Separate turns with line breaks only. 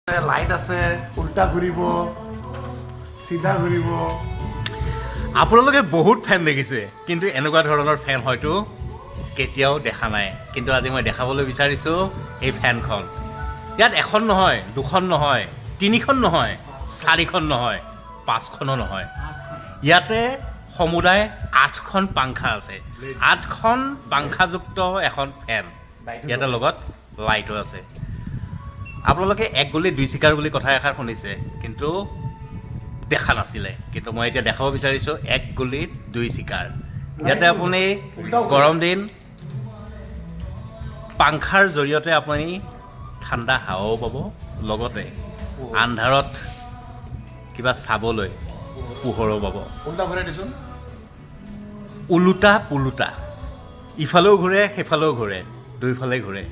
Light আছে, উল্টা ঘূৰিব, চিধা ঘূৰিব।
আপোনালোকে বহুত ফেন দেখিছে, কিন্তু এনেকুৱা ধৰণৰ ফেন হয়তো কেতিয়াও দেখা নাই। কিন্তু আজি মই দেখাবলৈ বিচাৰিছোঁ এই ফেনখন। ইয়াত এখন নহয়, দুখন নহয়, তিনিখন নহয়, চাৰিখন নহয়, পাঁচখনো নহয়। ইয়াতে সমুদায় 8খন পাংখা আছে। 8খন পাংখাযুক্ত এখন ফেন। ইয়াতে লগত লাইটো আছে। আপোনালোকে এক গলিত দুই চিকাৰ বুলি কথা এষাৰ শুনিছে, কিন্তু দেখা নাছিলে। কিন্তু মই এতিয়া দেখাব বিচাৰিছোঁ এক গলিত দুই চিকাৰ। ইয়াতে আপুনি গৰম দিন পাংখাৰ জৰিয়তে আপুনি ঠাণ্ডা হাৱাও পাব, লগতে আন্ধাৰত কিবা চাবলৈ পোহৰো পাব।
উল্টা ঘূৰাই দিছোন।
ওলোটা পোলোটা, ইফালেও ঘূৰে সেইফালেও ঘূৰে, দুইফালে ঘূৰে।